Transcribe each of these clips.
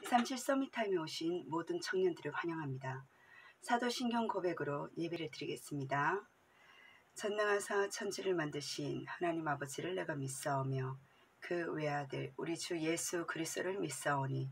637 서밋타임에 오신 모든 청년들을 환영합니다. 사도신경 고백으로 예배를 드리겠습니다. 전능하사 천지를 만드신 하나님 아버지를 내가 믿사오며 그 외아들 우리 주 예수 그리스도를 믿사오니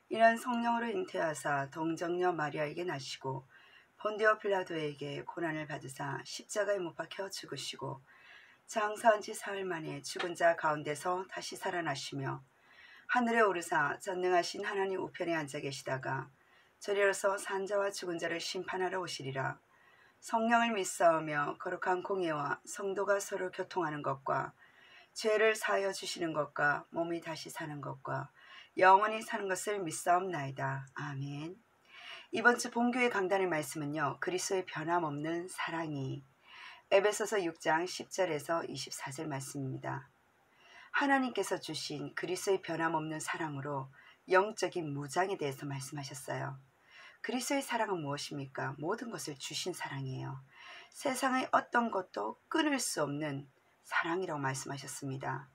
이런 성령으로 잉태하사 동정녀 마리아에게 나시고 본디오 빌라도에게 고난을 받으사 십자가에 못 박혀 죽으시고 장사한 지 사흘 만에 죽은 자 가운데서 다시 살아나시며 하늘에 오르사 전능하신 하나님 우편에 앉아 계시다가 저리로서 산자와 죽은 자를 심판하러 오시리라. 성령을 믿사오며 거룩한 공예와 성도가 서로 교통하는 것과 죄를 사하여 주시는 것과 몸이 다시 사는 것과 영원히 사는 것을 믿사옵나이다. 아멘. 이번 주 본교회 강단의 말씀은요, 그리스도의 변함없는 사랑이 에베소서 6장 10절에서 24절 말씀입니다. 하나님께서 주신 그리스도의 변함없는 사랑으로 영적인 무장에 대해서 말씀하셨어요. 그리스도의 사랑은 무엇입니까? 모든 것을 주신 사랑이에요. 세상의 어떤 것도 끊을 수 없는 사랑이라고 말씀하셨습니다.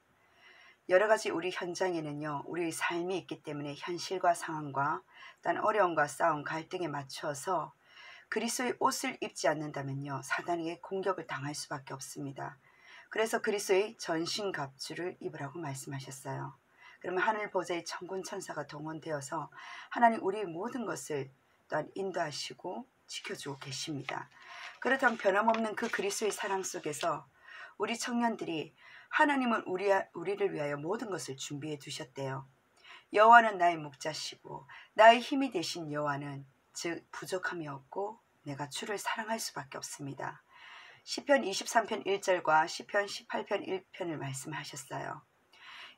여러 가지 우리 현장에는요, 우리의 삶이 있기 때문에 현실과 상황과 단 어려움과 싸움, 갈등에 맞춰서 그리스도의 옷을 입지 않는다면요, 사단에게 공격을 당할 수밖에 없습니다. 그래서 그리스도의 전신갑주를 입으라고 말씀하셨어요. 그러면 하늘 보좌의 천군 천사가 동원되어서 하나님 우리의 모든 것을 또한 인도하시고 지켜주고 계십니다. 그렇다면 변함없는 그 그리스도의 사랑 속에서 우리 청년들이 하나님은 우리를 위하여 모든 것을 준비해 두셨대요. 여호와는 나의 목자시고 나의 힘이 되신 여호와는 즉 부족함이 없고 내가 주를 사랑할 수밖에 없습니다. 시편 23편 1절과 시편 18편 1편을 말씀하셨어요.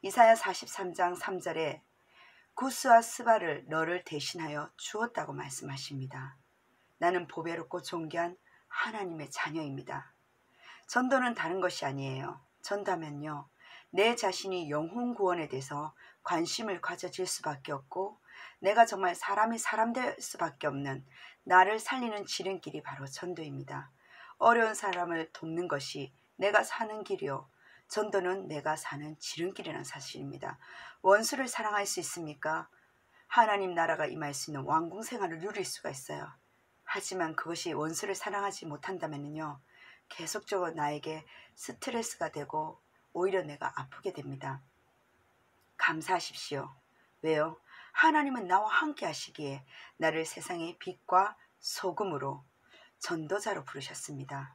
이사야 43장 3절에 구스와 스바를 너를 대신하여 주었다고 말씀하십니다. 나는 보배롭고 존귀한 하나님의 자녀입니다. 전도는 다른 것이 아니에요. 전도하면요, 내 자신이 영혼 구원에 대해서 관심을 가져질 수밖에 없고 내가 정말 사람이 사람 될 수밖에 없는 나를 살리는 지름길이 바로 전도입니다. 어려운 사람을 돕는 것이 내가 사는 길이요, 전도는 내가 사는 지름길이라는 사실입니다. 원수를 사랑할 수 있습니까? 하나님 나라가 임할 수 있는 왕궁 생활을 누릴 수가 있어요. 하지만 그것이 원수를 사랑하지 못한다면요, 계속적으로 나에게 스트레스가 되고 오히려 내가 아프게 됩니다. 감사하십시오. 왜요? 하나님은 나와 함께 하시기에 나를 세상의 빛과 소금으로 전도자로 부르셨습니다.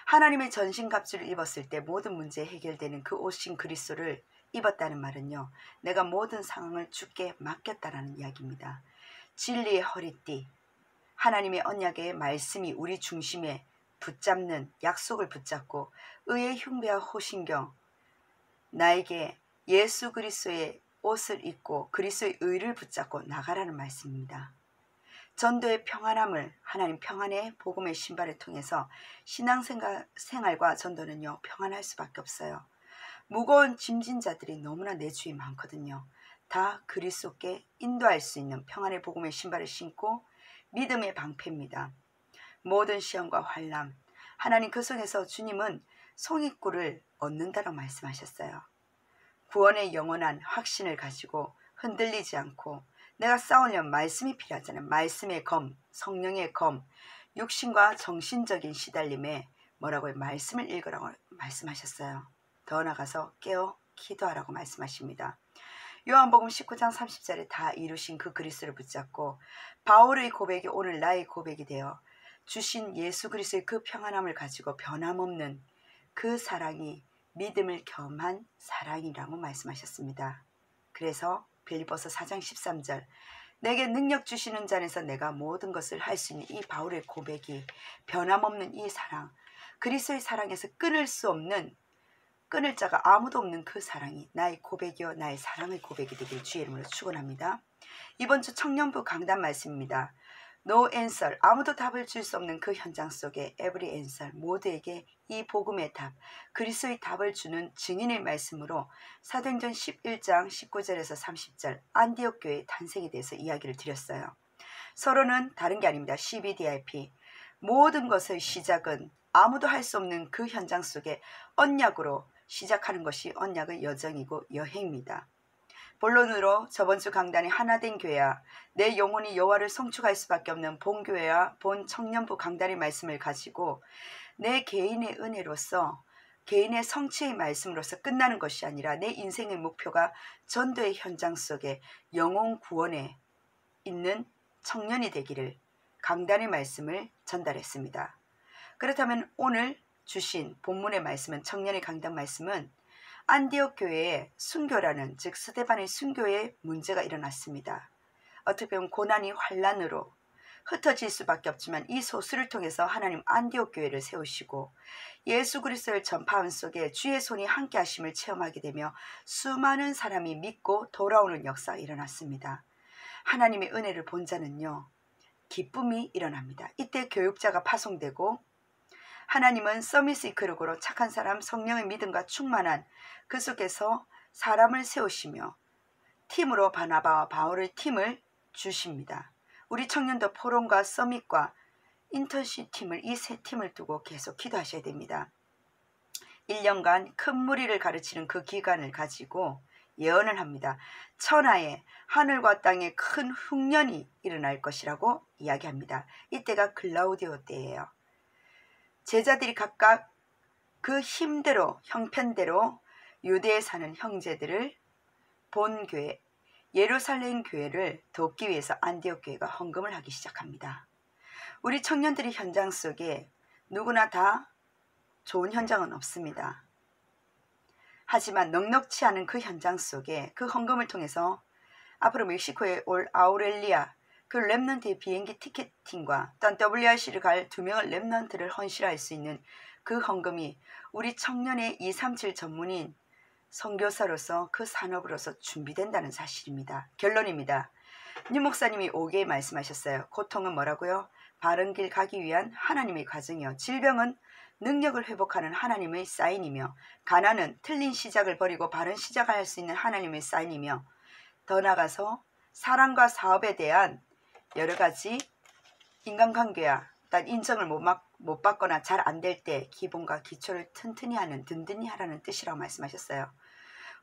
하나님의 전신갑주를 입었을 때 모든 문제 해결되는 그 옷신 그리스도를 입었다는 말은요, 내가 모든 상황을 주께 맡겼다라는 이야기입니다. 진리의 허리띠, 하나님의 언약의 말씀이 우리 중심에 붙잡는 약속을 붙잡고 의의 흉배와 호신경, 나에게 예수 그리스도의 옷을 입고 그리스도의 의를 붙잡고 나가라는 말씀입니다. 전도의 평안함을 하나님 평안의 복음의 신발을 통해서 신앙생활과 전도는요, 평안할 수밖에 없어요. 무거운 짐진 자들이 너무나 내 주위에 많거든요. 다 그리스도께 인도할 수 있는 평안의 복음의 신발을 신고 믿음의 방패입니다. 모든 시험과 환난, 하나님 그 속에서 주님은 송이꿀을 얻는다라고 말씀하셨어요. 구원의 영원한 확신을 가지고 흔들리지 않고 내가 싸우려면 말씀이 필요하잖아요. 말씀의 검, 성령의 검, 육신과 정신적인 시달림에 뭐라고요? 말씀을 읽으라고 말씀하셨어요. 더 나아가서 깨어 기도하라고 말씀하십니다. 요한복음 19장 30절에 다 이루신 그 그리스도를 붙잡고 바울의 고백이 오늘 나의 고백이 되어 주신 예수 그리스도의 그 평안함을 가지고 변함없는 그 사랑이 믿음을 겸한 사랑이라고 말씀하셨습니다. 그래서 빌립보서 4장 13절 내게 능력 주시는 자에서 내가 모든 것을 할 수 있는 이 바울의 고백이 변함없는 이 사랑, 그리스도의 사랑에서 끊을 수 없는, 끊을 자가 아무도 없는 그 사랑이 나의 고백이요 나의 사랑의 고백이 되길 주의 이름으로 축원합니다. 이번 주 청년부 강단 말씀입니다. No answer, 아무도 답을 줄 수 없는 그 현장 속에 every answer, 모두에게 이 복음의 답, 그리스도의 답을 주는 증인의 말씀으로 사도행전 11장 19절에서 30절 안디옥 교회의 탄생에 대해서 이야기를 드렸어요. 서로는 다른 게 아닙니다. CBDIP, 모든 것의 시작은 아무도 할 수 없는 그 현장 속에 언약으로 시작하는 것이 언약의 여정이고 여행입니다. 본론으로 저번 주 강단이 하나된 교회와 내 영혼이 여호와를 송축할 수밖에 없는 본교회와 본 청년부 강단의 말씀을 가지고 내 개인의 은혜로서 개인의 성취의 말씀으로서 끝나는 것이 아니라 내 인생의 목표가 전도의 현장 속에 영혼 구원에 있는 청년이 되기를 강단의 말씀을 전달했습니다. 그렇다면 오늘 주신 본문의 말씀은 청년의 강단 말씀은 안디옥 교회에 순교라는 즉 스데반의 순교에 문제가 일어났습니다. 어떻게 보면 고난이 환란으로 흩어질 수밖에 없지만 이 소수를 통해서 하나님 안디옥 교회를 세우시고 예수 그리스도를 전파하는 속에 주의 손이 함께 하심을 체험하게 되며 수많은 사람이 믿고 돌아오는 역사가 일어났습니다. 하나님의 은혜를 본 자는요 기쁨이 일어납니다. 이때 교육자가 파송되고 하나님은 서밋 이크룩으로 착한 사람 성령의 믿음과 충만한 그 속에서 사람을 세우시며 팀으로 바나바와 바울의 팀을 주십니다. 우리 청년도 포럼과 서밋과 인턴십 팀을 이 세 팀을 두고 계속 기도하셔야 됩니다. 1년간 큰 무리를 가르치는 그 기간을 가지고 예언을 합니다. 천하에 하늘과 땅에 큰 흉년이 일어날 것이라고 이야기합니다. 이때가 글라우디오 때예요. 제자들이 각각 그 힘대로 형편대로 유대에 사는 형제들을 본 교회 예루살렘 교회를 돕기 위해서 안디옥 교회가 헌금을 하기 시작합니다. 우리 청년들이 현장 속에 누구나 다 좋은 현장은 없습니다. 하지만 넉넉치 않은 그 현장 속에 그 헌금을 통해서 앞으로 멕시코에 올 아우렐리아 그 랩넌트의 비행기 티켓팅과 또한 WRC를 갈 2명의 랩넌트를 헌신할 수 있는 그 헌금이 우리 청년의 237 전문인 선교사로서 그 산업으로서 준비된다는 사실입니다. 결론입니다. 유 목사님이 5개에 말씀하셨어요. 고통은 뭐라고요? 바른 길 가기 위한 하나님의 과정이요. 질병은 능력을 회복하는 하나님의 사인이며 가난은 틀린 시작을 버리고 바른 시작을 할 수 있는 하나님의 사인이며 더 나아가서 사랑과 사업에 대한 여러 가지 인간관계와 인정을 못 받거나 잘 안 될 때 기본과 기초를 튼튼히 하는 든든히 하라는 뜻이라고 말씀하셨어요.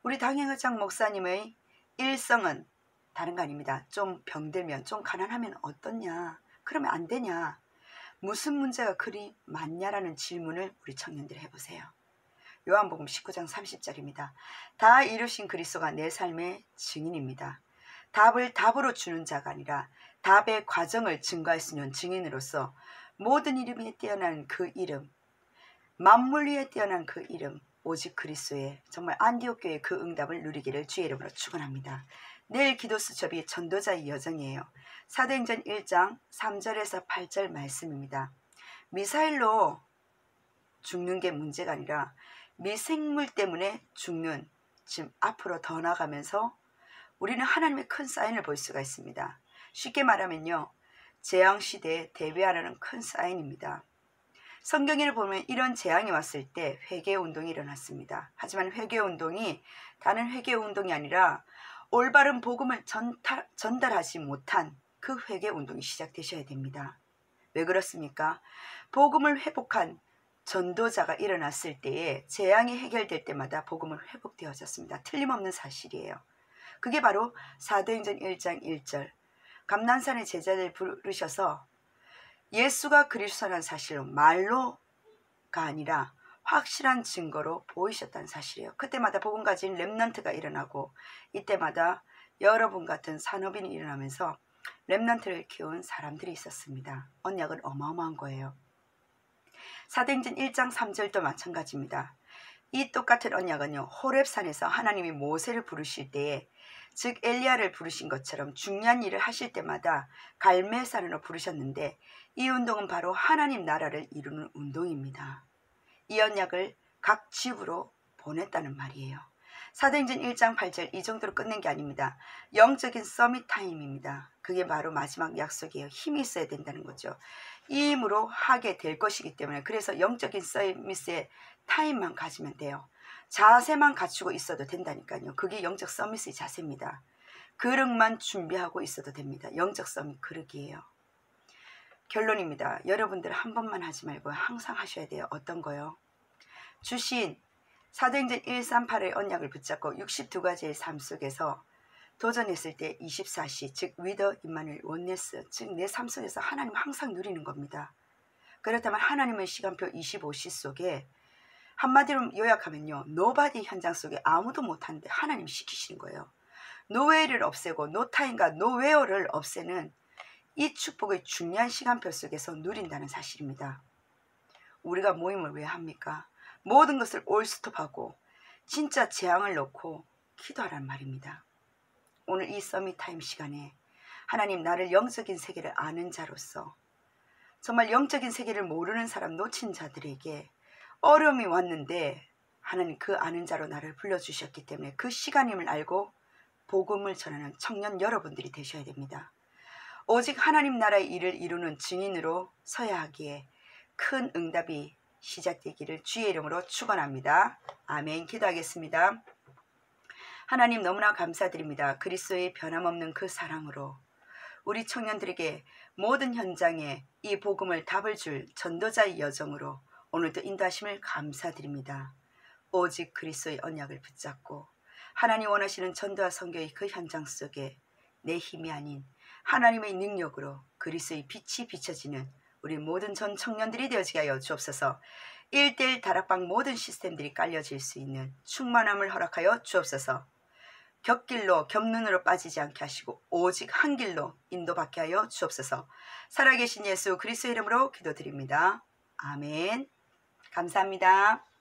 우리 당행의장 목사님의 일성은 다른 거 아닙니다. 좀 병들면 좀 가난하면 어떻냐? 그러면 안 되냐? 무슨 문제가 그리 많냐라는 질문을 우리 청년들이 해보세요. 요한복음 19장 30절입니다. 다 이루신 그리스도가 내 삶의 증인입니다. 답을 답으로 주는 자가 아니라 답의 과정을 증거할 수 있는 증인으로서 모든 이름이 뛰어난 그 이름, 만물 위에 뛰어난 그 이름, 오직 그리스도의 정말 안디옥 교회의 그 응답을 누리기를 주의 이름으로 축원합니다. 내일 기도 수첩이 전도자의 여정이에요. 사도행전 1장 3절에서 8절 말씀입니다. 미사일로 죽는 게 문제가 아니라 미생물 때문에 죽는, 지금 앞으로 더 나가면서 우리는 하나님의 큰 사인을 볼 수가 있습니다. 쉽게 말하면요, 재앙시대에 대비하라는 큰 사인입니다. 성경을 보면 이런 재앙이 왔을 때 회개운동이 일어났습니다. 하지만 회개운동이 다른 회개운동이 아니라 올바른 복음을 전달하지 못한 그 회개운동이 시작되셔야 됩니다. 왜 그렇습니까? 복음을 회복한 전도자가 일어났을 때에 재앙이 해결될 때마다 복음은 회복되어졌습니다. 틀림없는 사실이에요. 그게 바로 사도행전 1장 1절 감난산의 제자들 부르셔서 예수가 그리스도라는 사실로 말로가 아니라 확실한 증거로 보이셨다는 사실이에요. 그때마다 복음 가진 렘넌트가 일어나고 이때마다 여러분 같은 산업인이 일어나면서 렘넌트를 키운 사람들이 있었습니다. 언약은 어마어마한 거예요. 사도행전 1장 3절도 마찬가지입니다. 이 똑같은 언약은요, 호렙산에서 하나님이 모세를 부르실 때에 즉 엘리야를 부르신 것처럼 중요한 일을 하실 때마다 갈멜산으로 부르셨는데 이 운동은 바로 하나님 나라를 이루는 운동입니다. 이 언약을 각 집으로 보냈다는 말이에요. 사도행전 1장 8절 이 정도로 끝낸 게 아닙니다. 영적인 서밋 타임입니다. 그게 바로 마지막 약속이에요. 힘이 있어야 된다는 거죠. 이 힘으로 하게 될 것이기 때문에 그래서 영적인 서밋의 타임만 가지면 돼요. 자세만 갖추고 있어도 된다니까요. 그게 영적 서밋의 자세입니다. 그릇만 준비하고 있어도 됩니다. 영적 서밋 그릇이에요. 결론입니다. 여러분들 한 번만 하지 말고 항상 하셔야 돼요. 어떤 거요? 주신 사도행전 138의 언약을 붙잡고 62가지의 삶 속에서 도전했을 때 24시, 즉 위더 임마누엘 원네스, 즉 내 삶 속에서 하나님 항상 누리는 겁니다. 그렇다면 하나님의 시간표 25시 속에 한마디로 요약하면요, 노바디 현장 속에 아무도 못하는데 하나님 시키시는 거예요. 노웨이를 없애고 노타임과 노웨어를 없애는 이 축복의 중요한 시간표 속에서 누린다는 사실입니다. 우리가 모임을 왜 합니까? 모든 것을 올스톱하고 진짜 재앙을 놓고 기도하라는 말입니다. 오늘 이 서밋타임 시간에 하나님, 나를 영적인 세계를 아는 자로서 정말 영적인 세계를 모르는 사람, 놓친 자들에게 어려움이 왔는데 하나님 그 아는 자로 나를 불러주셨기 때문에 그 시간임을 알고 복음을 전하는 청년 여러분들이 되셔야 됩니다. 오직 하나님 나라의 일을 이루는 증인으로 서야 하기에 큰 응답이 시작되기를 주의 이름으로 축원합니다. 아멘. 기도하겠습니다. 하나님, 너무나 감사드립니다. 그리스도의 변함없는 그 사랑으로 우리 청년들에게 모든 현장에 이 복음을 답을 줄 전도자의 여정으로 오늘도 인도하심을 감사드립니다. 오직 그리스도의 언약을 붙잡고 하나님 원하시는 전도와 선교의 그 현장 속에 내 힘이 아닌 하나님의 능력으로 그리스도의 빛이 비춰지는 우리 모든 전 청년들이 되어지게 하여 주옵소서. 1:1 다락방 모든 시스템들이 깔려질 수 있는 충만함을 허락하여 주옵소서. 곁길로 겹눈으로 빠지지 않게 하시고 오직 한 길로 인도받게 하여 주옵소서. 살아계신 예수 그리스도의 이름으로 기도드립니다. 아멘. 감사합니다.